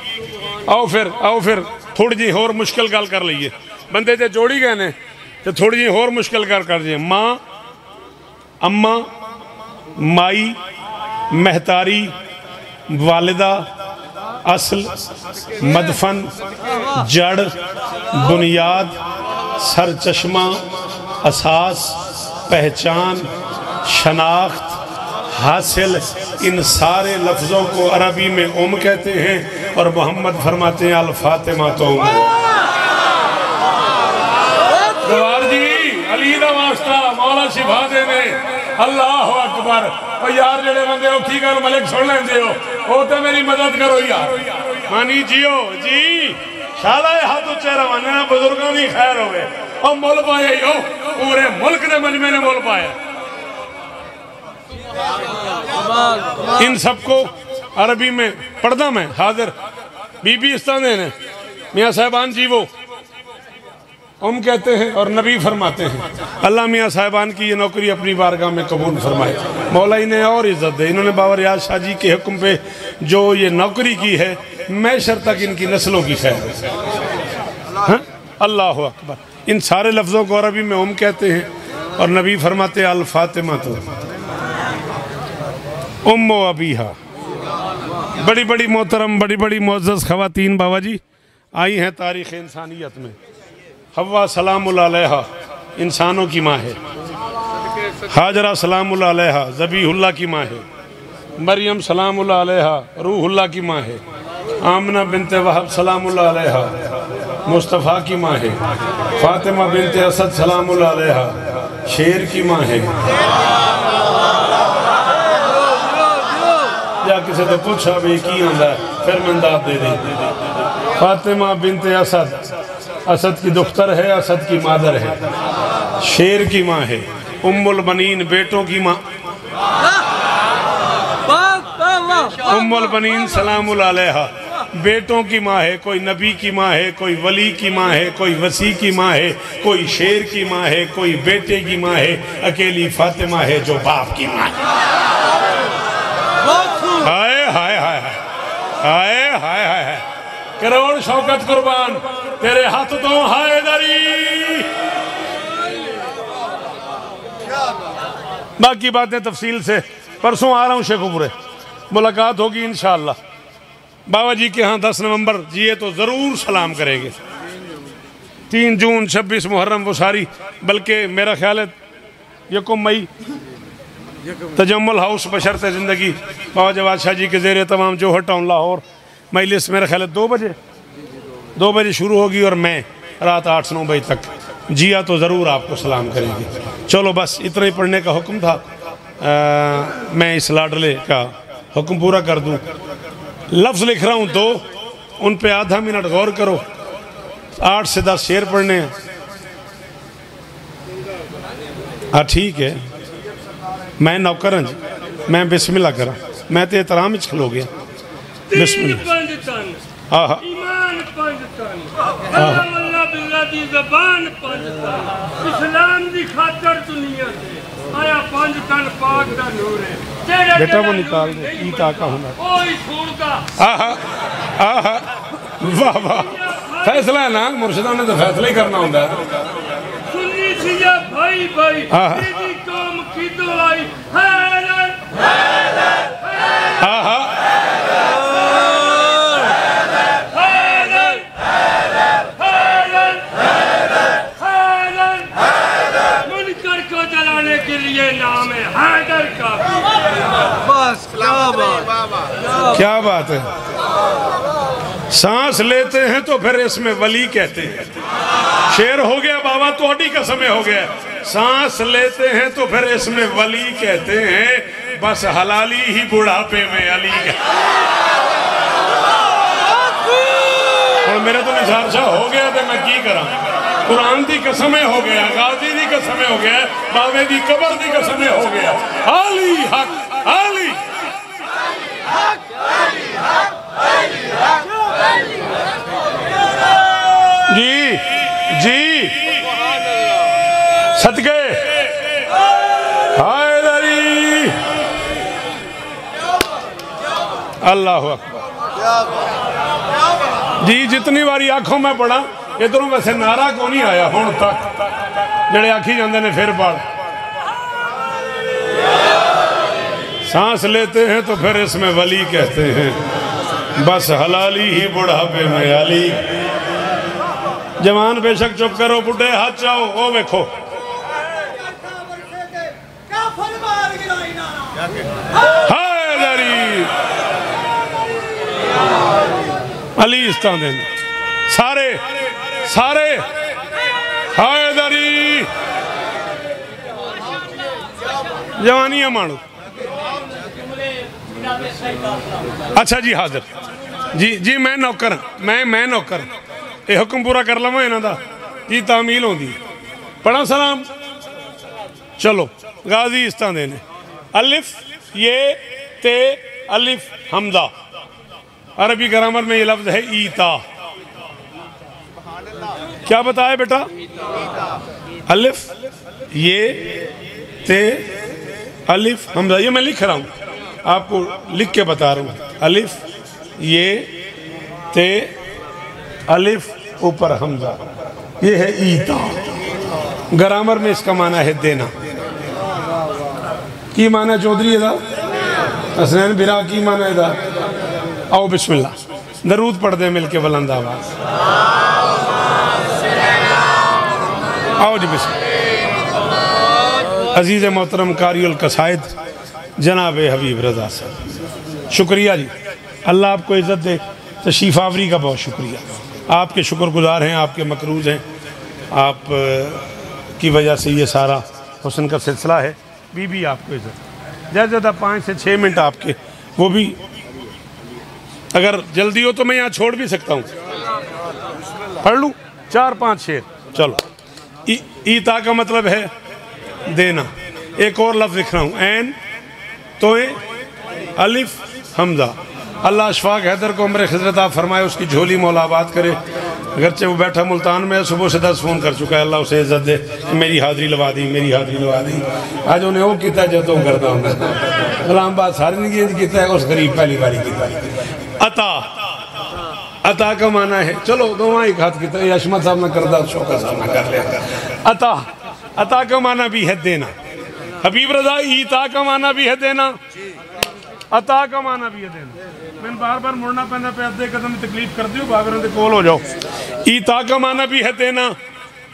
आओ फिर थोड़ी जी होर मुश्किल गल कर लीए। बंदे जो जोड़ी गए ने तो थोड़ी जी होर मुश्किल गल कर दिए। माँ अम्मा माई महतारी वालिदा असल मदफन जड़ बुनियाद सर चश्मा असास पहचान शनाख्त हासिल, इन सारे लफ्ज़ों को अरबी में उम कहते हैं और मोहम्मद फरमाते हैं अल फातिमा तो गवार जी अली दा वास्ता मौला शिफा देने अल्लाह अकबर। और यार जेड़े बंदे औखी गल मलिक सुन लेंदे हो वो तो मेरी मदद करो यार। मानी जियो जी शाला हाथ उच्चे रवाना बुजुर्गों की खैर होवे और मुल पाए हो पूरे मुल्क के मजमे ने मुल पाया। इन सबको अरबी में पढ़दा मैं हाजिर बीबी इस तरह ने मियाँ साहबान जी वो उम कहते हैं और नबी फरमाते हैं। अल्लाह मियाँ साहबान की ये नौकरी अपनी बारगाह में कबूल फरमाए, मौला इन्हें और इज़्ज़त दे। इन्होंने बाबा रियाज शाह जी के हुक्म पे जो ये नौकरी की है मैशर तक इनकी नस्लों की खैर। हाँ अल्लाह अकबर। इन सारे लफ्ज़ों को अरबी में उम कहते हैं और नबी फरमाते अल फातिमा तो उम्मो अबीहा। बड़ी बड़ी मोहतरम बड़ी बड़ी मुअज़्ज़ज़ ख़वातीन बाबा जी आई हैं तारीख़ इंसानियत में। हव्वा सलामुल अलैहा इंसानों की माँ है, हाजरा सलामुल अलैहा ज़बीहुल्लाह की माँ है, मरियम सलामुल अलैहा रूहुल्लाह की माँ है, आमना बिनते वहब सलामुल अलैहा मुस्तफ़ा की माँ है, फातिमा बिनते असद सलामुल अलैहा शेर की माँ है। या किसी तो पूछा भी की आंदा फिर मैं दाद दे दी। फातिमा बिनते असद असद की दुख्तर है, असद की मादर है, शेर की माँ है, उम्मुल बनीन बेटों की माँ, उम्मुल बनीन सलामुल अलैहा बेटों की माँ है। कोई नबी की माँ है, कोई वली की माँ है, कोई वसी की माँ है, कोई शेर की माँ है, कोई बेटे की माँ है, अकेली फातिमा है जो बाप की माँ है। हाय हाय हाय हाय हाय हाय, करोड़ शौकत कुर्बान तेरे हाथ तो हैदरी। बाकी बातें तफसील से परसों आ रहा हूँ शेखुपुरे, मुलाकात होगी इंशाअल्लाह। बाबा जी के यहाँ 10 नवंबर जिए तो ज़रूर सलाम करेंगे। 3 जून 26 मुहर्रम वो सारी, बल्कि मेरा ख्याल है 1 मई तजम्मुल हाउस बशर्ते ज़िंदगी बाबा जवाद शाह जी के ज़ेर तमाम जोहर टाउन लाहौर मजलिस मेरा ख्याल है 2 बजे शुरू होगी और मैं रात 8-9 बजे तक जिया तो ज़रूर आपको सलाम करेंगे। चलो बस इतना ही पढ़ने का हुक्म था, मैं इस लाडले का हुक्म पूरा कर दूं। लफ्ज़ लिख रहा हूँ 2, उन पे आधा मिनट गौर करो। 8 से 10 शेर पढ़ने हैं। हाँ ठीक है, मैं नौकर हूँ, मैं बिस्मिल्लाह करा, मैं तो एहतराम च खलो गया। बिस्मिल्लाह। हाँ हाँ बेटा वो निकाल दे, ईता का हुनर। वाह वाह, फैसला है ना, मुर्शिदा ने तो फैसला ही करना होता है। क्या बात है। सांस लेते हैं तो फिर इसमें वली कहते हैं। शेर हो गया बाबा, तो अडी का समय हो गया। सांस लेते हैं तो फिर इसमें वली कहते हैं, बस हलाली ही बुढ़ापे में अली और मेरे तो निसार शाह हो गया तो मैं की करा। कुरान दी कसम हो गया, गाजी दी कसम हो गया, बाबे दी कबर दी कसम हो गया। अली हक अली जी जी सदके हैदरी। अल्लाह अकबर जी। जितनी बारी आंखों में पढ़ा इधरों वैसे नारा को नहीं आया हुण तक, जड़े आखी जाते ने फिर पढ़। सांस लेते हैं तो फिर इसमें वली कहते हैं, बस हलाली ही बुढ़ापे में अली। जवान बेशक चुप करो, बुढ़े हाथ चाहो। ओ देखो हैदरी अली इस्ता देने सारे सारे हैदरी जवानियां मानो। अच्छा जी हाजिर जी जी, मैं नौकर, मैं नौकर, ये हुक्म पूरा कर लवा इन्हों का की तामील होती। पढ़ा सलाम। चलो गाजी इस्ता देने अलिफ ये ते अलिफ हमदा। अरबी ग्रामर में ये लफ्ज है ईता। क्या बताया बेटा? अलिफ ये ते अलिफ हमदा। ये मैं लिख रहा हूँ, आपको लिख के बता रहा हूँ। अलिफ ये ते अलिफ ऊपर हमजा, ये है ईता। ग्रामर में इसका माना है देना। की माना चौधरी दा हसनैन बिरा की माना दा। आओ बिस्मिल्लाह दरूद पढ़ दे मिलके बुलंद आवाज। आओ जी बिस्मिल्लाह। अजीज़ मोहतरम कारियुल कसायद जनाब हबीब रज़ा साहब, शुक्रिया जी। अल्लाह आपको इज़्ज़त दे। तशरीफ़ आवरी का बहुत शुक्रिया। आपके शुक्रगुज़ार हैं, आपके मकरूज़ हैं। आप की वजह से ये सारा हुस्न का सिलसिला है। बीबी आपको इज़्ज़त ज़्यादा ज़्यादा 5 से 6 मिनट आपके, वो भी अगर जल्दी हो तो मैं यहाँ छोड़ भी सकता हूँ। पढ़ लूँ? 4-5 शेर। चलो, ईता का मतलब है देना। एक और लफ्ज़ लिख रहा हूँ, ऐन तोए अलिफ हमजा। अल्लाह अशफाक हैदर को उम्र खिजरत फरमाए, उसकी झोली मौला आबाद करे। अगरचे वो बैठा मुल्तान में, सुबह से 10 फ़ोन कर चुका है। अल्लाह उसे इज्जत दे, मेरी हाज़री लवा दी, मेरी हाज़री लवा दी। आज उन्हें वो किया जो तुम करता हूँ इस्लामाबाद सारी जिंदगी किया, उस गरीब पहली बारी किया। अता, अता का माना है, चलो दोवां एक हाथ किया, यशमत साहब ने करदा, शौका साहब ने कर लिया। अता, अता का माना भी है देना। हबीब रजा, ईता का माना भी है देना, अता का माना भी है देना। मैंने बार बार मुड़ना पैदा पे, अद्धे कदम तकलीफ कर दियो, बाबर दे कोल हो जाओ। ईता का माना भी है देना,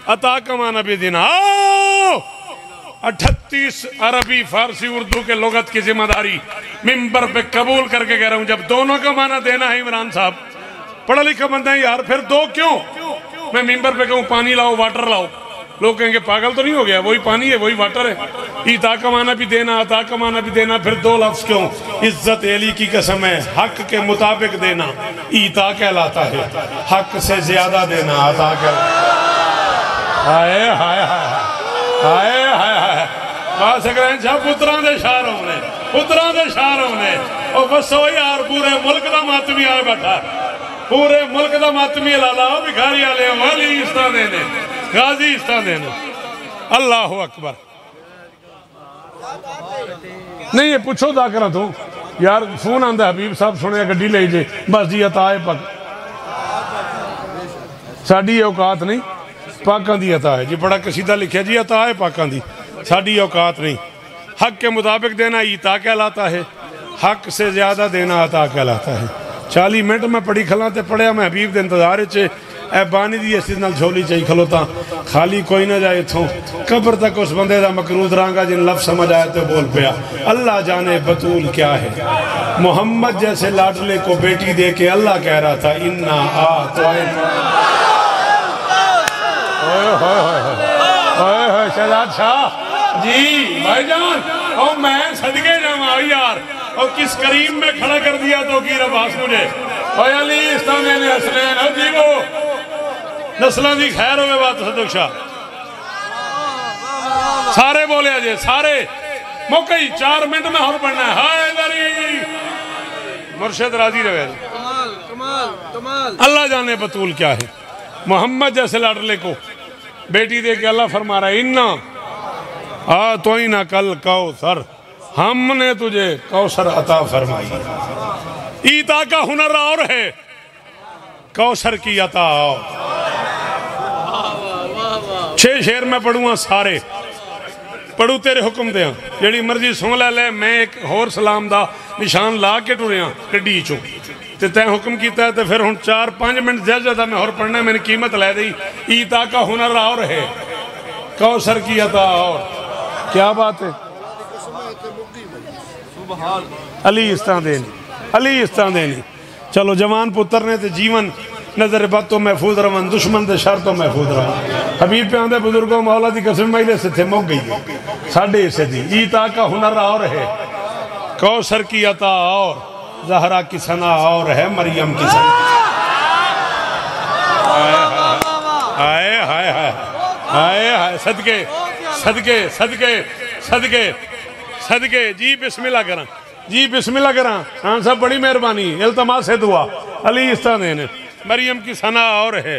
अता का माना भी देना। आओ 38 अरबी फारसी उर्दू के लुगत की जिम्मेदारी मिंबर पे कबूल करके कह रहा हूं। जब दोनों का माना देना है, इमरान साहब पढ़ा लिखा बंदा है यार, फिर दो क्यों? मैं मिंबर पे कहूँ पानी लाओ, वाटर लाओ, लोग कहेंगे पागल तो नहीं हो गया, वही पानी है, वही वाटर है। ईता का माना भी देना, अता का माना भी देना, फिर दो लफ्ज क्यों? इज्जत अली की कसम है, हक के मुताबिक देना ईता कहलाता है, हक से ज्यादा देना अता कहलाता है। हाय हाय हाय हाय हाय, बस अगर पुत्रां दे शार होने, पुत्रां दे शार होने, और बसो यार पूरे मुल्क का मातमी आए बैठा, पूरे मुल्क का मातमी लाला भिखारी वाले वाली इस्ता देने, गाजी इस्ता देने। अल्लाह अकबर। नहीं ये पूछो दा करा तू यार, फोन आंदा हबीब साहब सुने गड्डी ले जे, बस जी अता है पक, साडी औकात नहीं, पाकां दी अता है जी। बड़ा कसीदा लिखा जी, अता है पाकां दी, साडी औकात नहीं। हक के मुताबिक देना ईता कहलाता है, हक से ज्यादा देना अता कहलाता है। 40 मिनट मैं पढ़ी खला ते पढ़िया मैं हबीब के इंतजार च, ए बानी दी इस नाल झोली चाहिए खलोता, खाली कोई ना जाए इथों कब्र तक उस बंदे का मकरूद रहांगा जिन लफ्ज समझ आया तो बोल पाया। अल्लाह जाने बतूल क्या है, मोहम्मद जैसे लाडले को बेटी दे के अल्लाह कह रहा था इन्ना आ तो शहजाद शाह जी भाईजान, और मैं सदके जावा यार, और किस करीम में खड़ा कर दिया तो की रबास मुझे। और अली इस्लामी ने हसनैन जीवो नस्लों की खैर हो बात सदक शाह, सारे बोले अजे सारे मौके ही 4 मिनट में और पढ़ना है। हाय दरी मुर्शिद राजी रहे। कमाल कमाल कमाल। अल्लाह जाने बतूल क्या है, मोहम्मद जैसे लाडले को बेटी दे के अल्लाह फरमा रहा है इन्ना आ तो ही ना कल कौसर, हमने तुझे कौसर अता फरमाई। ईता का हुनर और है, कौसर की अता और। 6 शेर मैं पढ़ूंगा, सारे पढ़ू तेरे हुक्म दे, जेड़ी मर्जी सुन ले। मैं एक होर सलाम दा निशान ला के टुरिया गड्डी चो, ते तैं हुक्म किया तो फिर हुण 4-5 मिनट ज्यादा मैं होर पढ़ना, मैंने कीमत लै दी। ईता का हुनर और है, कौसर की अता और। क्या बात है, अली इस्ता देनी, अली इस्ता देनी। चलो जवान पुत्र ने तो जीवन नजर बद तो महफूज रवन, दुश्मन के शर तो महफूज रवन। हबीब पे आंदे बुजुर्गों मौला की कसम महिले से थे मुक गई साढ़े हिस्से दी। ईता का हुनर और है, कौसर की अता और, जहरा की सना और है, मरियम की सना। हाय हाय हाय हाय हाय, सदके सदके सदके सदके सदके। जी बिस्मिल्लाह करा, जी बिस्मिल्लाह करा। हाँ साहब बड़ी मेहरबानी, इल्तमास है दुआ। अली इस्ता ने मरियम की सना और है,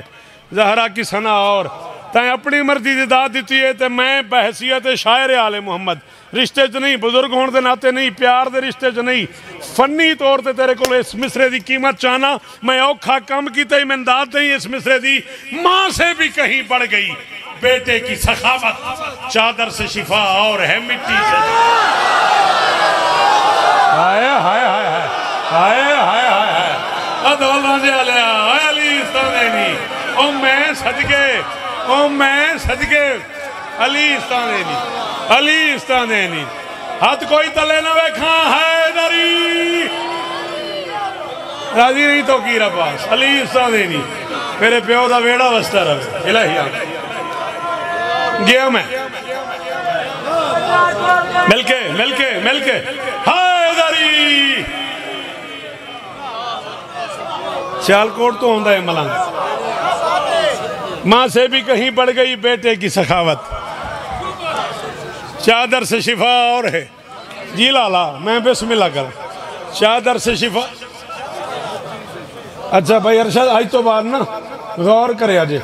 जहरा की सना और। तैं अपनी मर्जी की दात दी है, तो मैं बहसीयत शायर आले मुहम्मद रिश्ते च नहीं, बुजुर्ग होने के नाते नहीं, प्यार के रिश्ते च नहीं, फनी तौर पर तेरे को इस मिसरे की कीमत चाहना। मैं औखा कम किया, मैंने दात दी इस मिसरे की, माँ से भी कहीं बढ़ गई बेटे की सखावत, चादर से शिफा और है मिट्टी से। हाय हाय हाय हाय हाय हाय हाय, अदौल राजे हाय अली इस्तानी, ओ मैं सदके, ओ मैं सदके, अली इस्तानी, अली इस्तानी। हाथ कोई तले ना वेखा है दरी, राजी नहीं तो की रबास। अली इस्तानी मेरे प्यो का वेड़ा वस्ता रहे। इलाही गया मैं मिलके मिलके मिलके हाय दरी। सियालकोट तो आंदा है मलंग, माँ से भी कहीं बढ़ गई बेटे की सखावत, चादर से शिफा और है। जी लाला मैं बिस्मिल्लाह कर, चादर से शिफा। अच्छा भाई अरशद आज तो बाद ना गौर करे अजय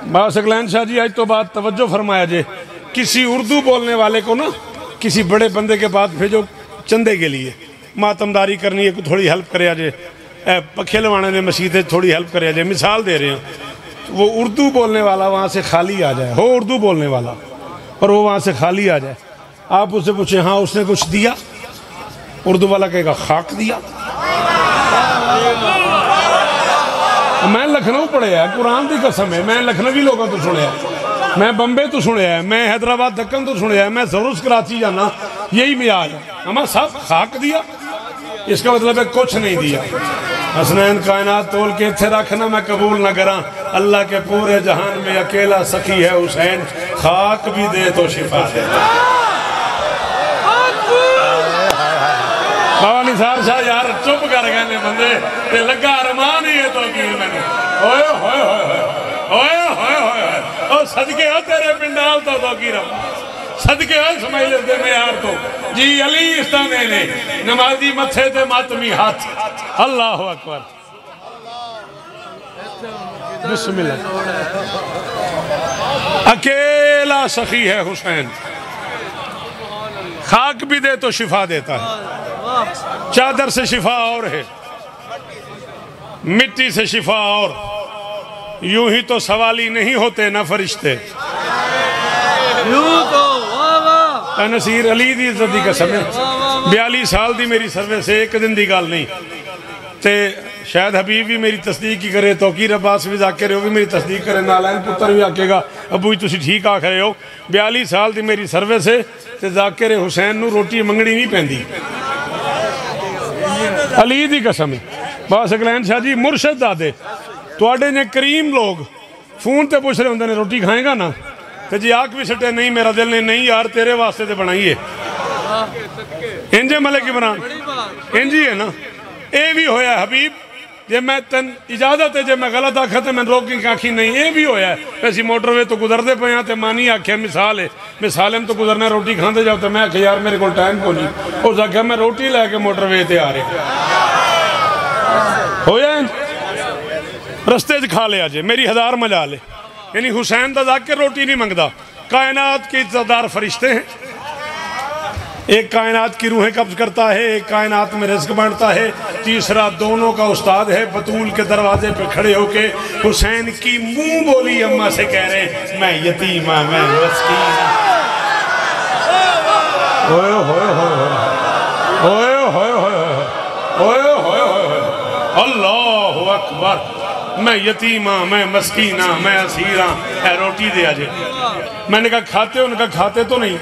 बाबा सकलैन शाह जी, आज तो बाद तवज्जो फरमाया जे, किसी उर्दू बोलने वाले को ना किसी बड़े बंदे के पास भेजो चंदे के लिए, मातमदारी करनी है, को थोड़ी हेल्प करे अजय, पखे लवाने ने मसीह थोड़ी हेल्प करे अजय, मिसाल दे रहे हैं। वो उर्दू बोलने वाला वहाँ से खाली आ जाए, हो उर्दू बोलने वाला और वो वहाँ से खाली आ जाए, आप उससे पूछे हाँ उसने कुछ दिया, उर्दू वाला कहेगा खाक दिया। मैं लखनऊ पढ़िया कुरान की कसम है, मैं लखनवी लोगों तो सुनिया, मैं बम्बे तो सुनिया, मैं हैदराबाद दक्कन तो सुनिया, मैं जरूर कराची जाना, यही मियाज है हमारा सब खाक दिया, इसका मतलब है कुछ नहीं दिया। हसनैन कायनात तोल के थे रखना मैं कबूल न करा, अल्लाह के पूरे जहान में अकेला सखी है हुसैन, खाक भी दे तो शिफा दे। बाबा निसार शाह यार चुप कर गए बंदे ते लगा अरमान ही है तो की मैंने ओए होए होए ओए होए होए ओ सदके हो तेरे पिंडाल तो की रब सदके हो स्माइल दे में यार तो जी अली इस्ताने ने नमाजी मथे ते मातमी हाथ। अल्लाह अकबर बिस्मिल्लाह। अकेला सखी है हुसैन, खाक भी दे तो शिफा देता है, चादर से शिफा और है, मिट्टी से शिफा और, यूं ही तो सवाली नहीं होते ना फरिश्ते, यूं तो वाह नसीर अली दी इज्जत दी कसम है, 42 साल दी मेरी सर्विस है, एक दिन दी गल नहीं, ते शायद हबीब भी मेरी तस्दीक ही करे, तौकीर अब्बास भी जाके रहे हो भी मेरी तस्दीक करे, नालैन पुत्र भी आकेगा अबू जी तुसी ठीक आख रहे हो, 42 साल दी मेरी सर्विस है, ते जाकिर हुसैन नू रोटी मंगनी नहीं पैंदी, अली दी कसम है। बाबा सकलैन शाह जी मुर्शद दादे तुहाडे ने करीम लोग फोन ते पूछ रहे होंगे ने रोटी खाएगा ना, तो जी आख भी सटे नहीं मेरा दिल नहीं यार तेरे वास्ते तो बनाइए, इंजे मलिक इमरान इंजी है ना, ये भी होया हबीब जे मैं तेन इजाजत है जे मैं गलत आखा तो मैं रोकी आखी नहीं, ये भी होया ऐसी मोटरवे तो गुजरते पे तो मानी आख्या मिसाल है, मिसाल में तो गुजरना रोटी खाते जाओ, तो मैं आख्या यार मेरे को टाइम को नहीं, उस आख्या मैं रोटी लैके मोटरवे ते आ रहे होया रस्ते च खा लिया जे मेरी हजार मजा ले, यानी हुसैन दा जाकिर रोटी नहीं मंगता, कायनात के इज्जतदार फरिश्ते हैं, एक कायनात की रूहें कब्ज करता है, एक कायनात में रिज़्क़ बांटता है, तीसरा दोनों का उस्ताद है, बतूल के दरवाजे पे खड़े होके हुसैन की मुंह बोली अम्मा से कह रहे मैं यतीमा मैं मस्कीन। ओए होए होए ओए होए होए ओए होए अल्लाहु अकबर, मैं यतीमा मैं मस्कीना मैं असीरा, रोटी दे आजे। मैंने कहा खाते हो, उनका खाते तो नहीं,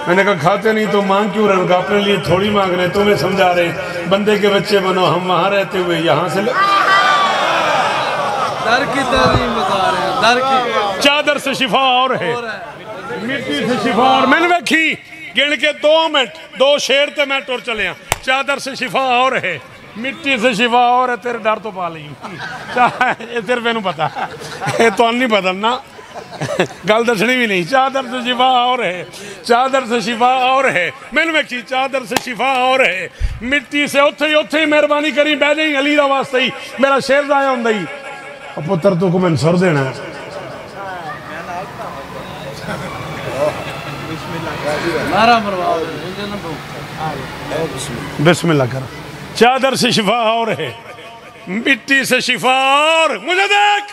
मैंने कहा खाते नहीं तो मांग क्यों रहे, उनका अपने लिए थोड़ी मांग रहे, तुम्हें समझा रहे बंदे के बच्चे बनो, हम वहां रहते हुए यहाँ से दर की तालीम बता रहे हैं, दर की चादर से शिफा और है, मिट्टी से शिफा और, मैंने देखी गिन के 2 मिनट 2 शेर ते मैं टुर चले, चादर से शिफा और है, मिट्टी से शिफा और है, तेरे डर तो पा ली तेरे मैनू पता तो नहीं पता ना गल दसनी भी नहीं, चादर से शिफा और है, चादर से शिफा और है, मैंने वेखी चादर से शिफा और है, मिट्टी से उथे ही मेहरबानी करी बह जाई अली दा वास्ते ही, मेरा शेर जाया होंदा ही पुत्र तू को मैंने सुर देना बिस्मिल्लाह कर, चादर से शिफा और है, मिट्टी से शिफा और, मुझे देख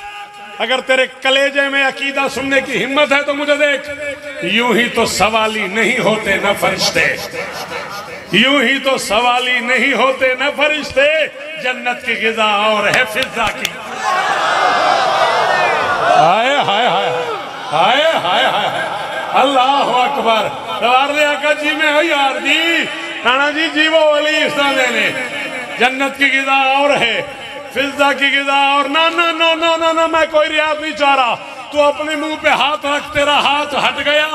अगर तेरे कलेजे में अकीदा सुनने की हिम्मत है तो मुझे देख, यूं ही तो सवाली नहीं होते न फरिश्ते, यूं ही तो सवाली नहीं होते न फरिश्ते, जन्नत की गिज़ा और है फिज़ा की। हाय हाय हाय हाय हाय हाय अल्लाह अकबर, सवार ले आका जी में हो यार जी राणा जी जीवो अली इस्लाम ने, जन्नत की गिज़ा और है फिज़ा की गिज़ा और, ना ना ना ना ना ना मैं कोई रियाज नहीं चाह रहा, तू अपने मुंह पे हाथ रख, तेरा हाथ हट गया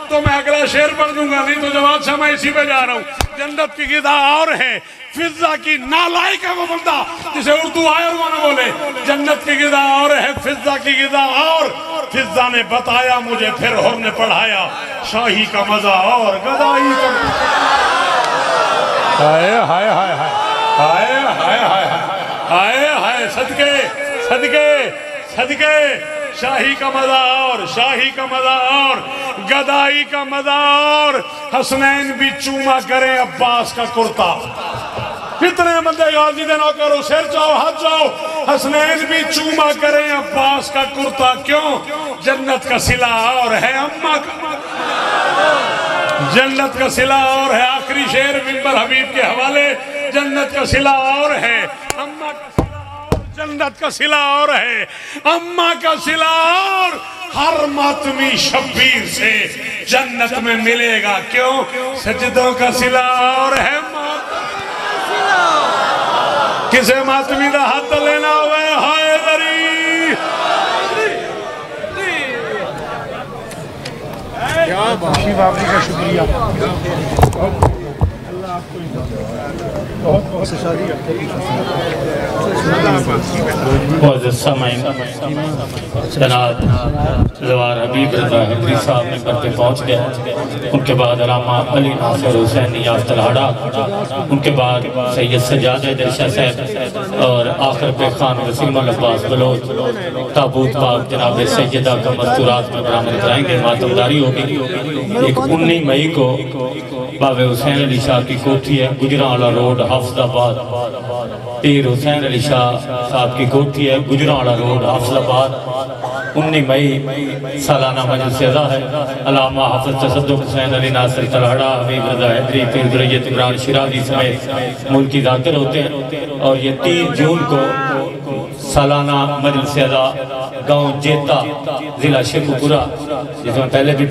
तो मैं अगला शेर पढ़ दूंगा, नहीं तो जवाब से मैं इसी पे जा रहा हूँ। जन्नत की गिज़ा और है, फिजा की नालायक है वो बंदा जिसे उर्दू आए और वो ना बोले। जन्नत की गिज़ा और है, फिजा की गिज़ा और। फिजा ने बताया मुझे, फिर हुर ने पढ़ाया, शाही का मजा और गदाई का। हाय हाय हाय हाय हाय हाय हाय हाय हाय, सदके सदके सदके, शाही का मजा और, शाही का मजा और, गदाई का मजा और। हसनैन भी चूमा करें अब्बास का कुर्ता। कितने बंदे गाजी दे नौकरो, सिर जाओ हाथ जाओ। हसनैन भी चूमा करें अब्बास का कुर्ता, क्यों? जन्नत का सिला और है अम्मा का, जन्नत का सिला और है। आखिरी शेर मिंबर हबीब के हवाले, जन्नत का सिला और है अम्मा का, जन्नत का सिला और है अम्मा का सिला और। हर मातमी शब्बीर से जन्नत में मिलेगा, क्यों? सजदों का सिला और है। किसे मातमी का हाथ लेना हुआ हाय दरी। खुशी बाबरी का शुक्रिया, जनाब जवार हबीब रज़ा हिंदरी साहब ने पर पहुँच गए। उनके बाद अल्लामा अली नासिर हुसैनी याफ्तलहाड़ा, उनके बाद सैयद सज्जाद दिलशाह साहब और आखिर पे खान वसीम अब्बास बलोच ताबूत पाक जनाब सैयदा का मस्तूरात में बरामद कराएंगे। मातमदारी होगी। एक 19 मई को बाबे हुसैन अली शाह की कोठी है, गुजरांवाला रोड हाफिजाबाद। पीर हुसैन अली शाह साहब की कोठी है, गुजरांवाला रोड हाफिजाबाद। 19 मई सालाना मजलिस अज़ा है। अल्लामा हाफिज तसद्दुक़ हुसैन अली नासिर तलहाड़ा, हबीब रज़ा हैदरी, पीर ज़ुरैयत इमरान शिराज़ी समेत मुल्की ज़ाकिर होते हैं। और ये 3 जून को सालाना मजलिस अज़ा गाँव जेता, जिला शेखुपुरा, जिसमें पहले भी